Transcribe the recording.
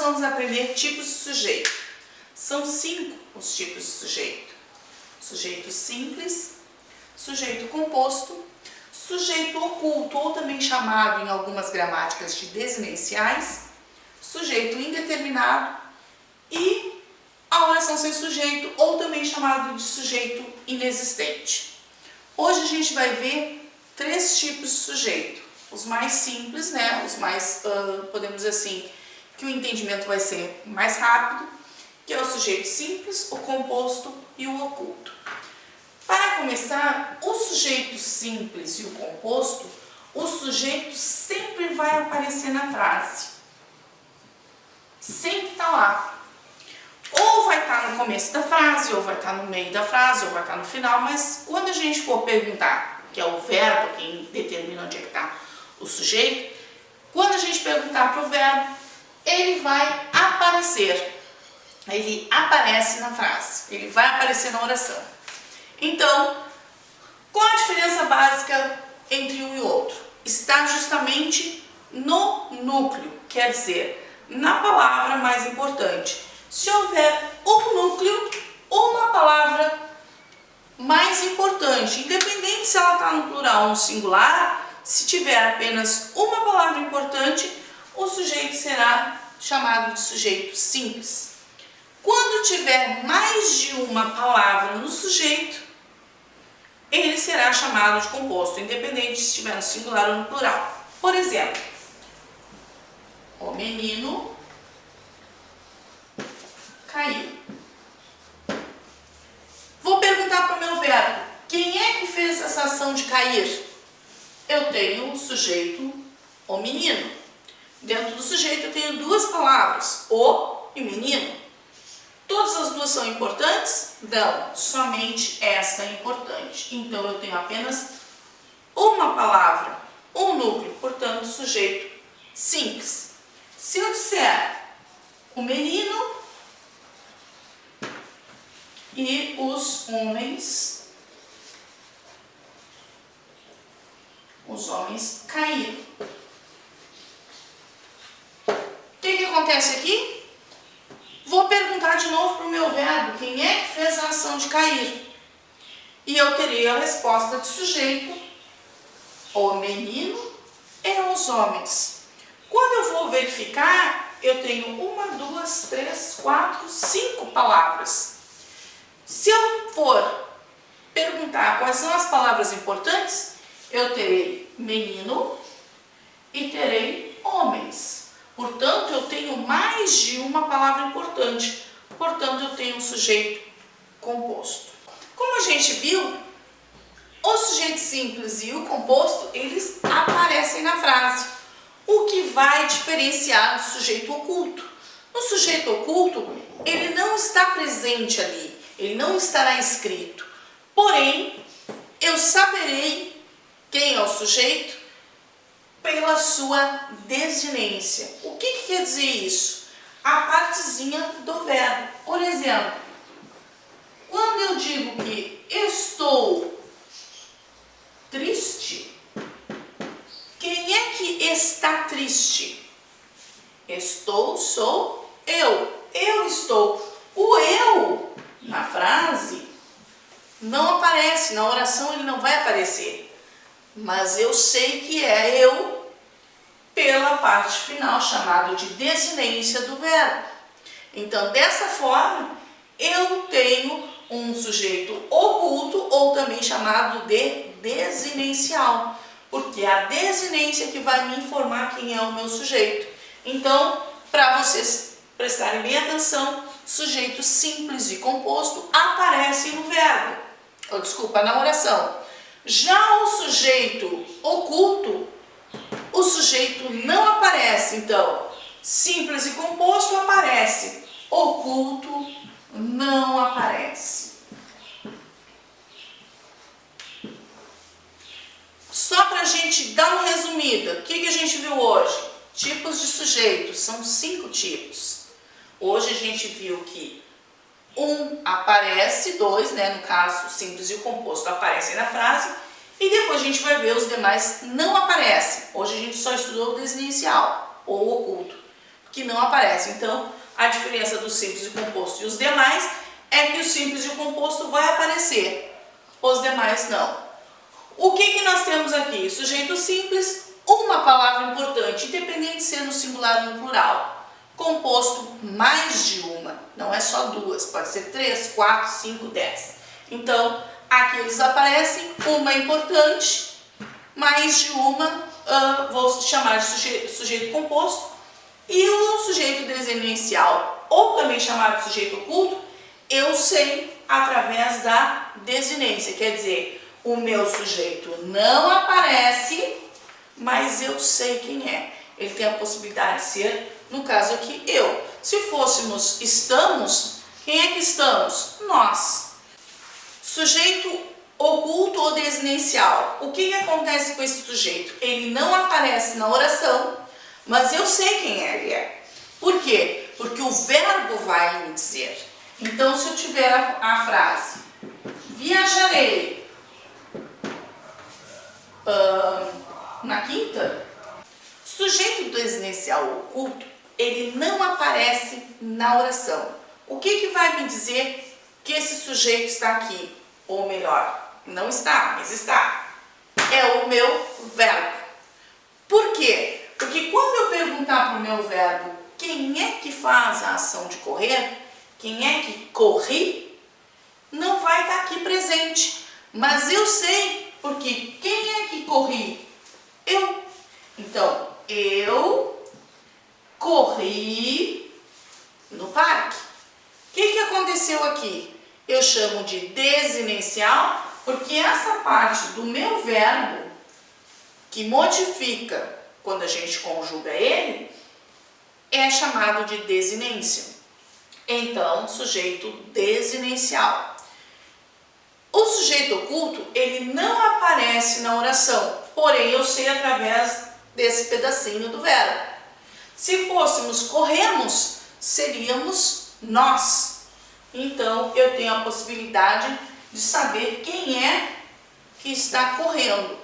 vamos aprender tipos de sujeito. São 5 os tipos de sujeito. Sujeito simples, sujeito composto, sujeito oculto, ou também chamado em algumas gramáticas de desinenciais, sujeito indeterminado e a oração sem sujeito, ou também chamado de sujeito inexistente. Hoje a gente vai ver 3 tipos de sujeito. Os mais simples, né? Os mais, podemos dizer assim, que o entendimento vai ser mais rápido, que é o sujeito simples, o composto e o oculto. Para começar, o sujeito simples e o composto, o sujeito sempre vai aparecer na frase. Sempre está lá. Ou vai estar no começo da frase, ou vai estar no meio da frase, ou vai estar no final, mas quando a gente for perguntar, que é o verbo quem determina onde é que está o sujeito, quando a gente perguntar para o verbo, ele vai aparecer. Ele aparece na frase, ele vai aparecer na oração. Então, qual a diferença básica entre um e outro? Está justamente no núcleo, quer dizer, na palavra mais importante. Se houver um núcleo, uma palavra mais importante, independente se ela está no plural ou no singular, se tiver apenas uma palavra importante, o sujeito será chamado de sujeito simples. Quando tiver mais de uma palavra no sujeito, ele será chamado de composto, independente se estiver no singular ou no plural. Por exemplo, o menino caiu. Vou perguntar para o meu verbo, quem é que fez essa ação de cair? Eu tenho o sujeito, o menino. Dentro do sujeito eu tenho 2 palavras, o e menino. Todas as 2 são importantes? Não, somente essa é importante. Então eu tenho apenas uma palavra, um núcleo, portanto sujeito simples. Se eu disser o menino e os homens caíram. O que acontece aqui? Vou perguntar de novo para o meu verbo, quem é que fez a ação de cair? E eu terei a resposta de sujeito, o menino e os homens. Quando eu vou verificar, eu tenho 1, 2, 3, 4, 5 palavras. Se eu for perguntar quais são as palavras importantes, eu terei menino e terei homens. Portanto, eu tenho mais de uma palavra importante. Portanto, eu tenho um sujeito composto. Como a gente viu, o sujeito simples e o composto, eles aparecem na frase. O que vai diferenciar do sujeito oculto? No sujeito oculto, ele não está presente ali, ele não estará escrito. Porém, eu saberei quem é o sujeito pela sua desinência. O que quer dizer isso? A partezinha do verbo. Por exemplo, quando eu digo que estou triste, quem é que está triste? Estou, sou eu. Eu estou. O eu na frase não aparece, na oração ele não vai aparecer. Mas eu sei que é eu pela parte final, chamado de desinência do verbo. Então, dessa forma, eu tenho um sujeito oculto, ou também chamado de desinencial, porque é a desinência que vai me informar quem é o meu sujeito. Então, para vocês prestarem bem atenção, sujeito simples e composto aparecem no verbo, na oração. Já o sujeito oculto, o sujeito não aparece. Então, simples e composto aparece, oculto não aparece. Só para a gente dar uma resumida, o que a gente viu hoje? Tipos de sujeitos, são 5 tipos. Hoje a gente viu que um aparece, 2, né, no caso, o simples e o composto aparecem na frase, e depois a gente vai ver os demais não aparecem. Hoje a gente só estudou o desinicial, ou oculto. que não aparece. Então, a diferença do simples e composto e os demais é que o simples e o composto vai aparecer, os demais não. O que nós temos aqui? Sujeito simples, uma palavra importante, independente de ser no singular ou no plural. Composto, mais de uma, não é só duas, pode ser 3, 4, 5, 10. Então, aqui eles aparecem, uma importante, mais de uma, vou chamar de sujeito composto, e o sujeito desinicial, ou também chamado de sujeito oculto, eu sei através da desinência, quer dizer, o meu sujeito não aparece, mas eu sei quem é. Ele tem a possibilidade de ser, no caso aqui, eu. Se fôssemos estamos, quem é que estamos? Nós. Sujeito oculto ou desinicial. O que acontece com esse sujeito? Ele não aparece na oração, mas eu sei quem ele é. Por quê? Porque o verbo vai me dizer. Então, se eu tiver a frase viajarei na quinta, sujeito desinicial oculto, ele não aparece na oração. O que vai me dizer que esse sujeito está aqui? Ou melhor, não está, mas está. É o meu verbo. Por quê? Porque quando eu perguntar para o meu verbo quem é que faz a ação de correr, quem é que corre, não vai estar aqui presente. Mas eu sei, porque quem é que corri? Eu. Então, eu corri no parque. O que aconteceu aqui? Eu chamo de desinicial, porque essa parte do meu verbo, que modifica quando a gente conjuga ele, é chamado de desinência. Então, sujeito desinicial. O sujeito oculto, ele não aparece na oração, porém eu sei através desse pedacinho do verbo. Se fôssemos corremos, seríamos nós. Então, eu tenho a possibilidade de saber quem é que está correndo.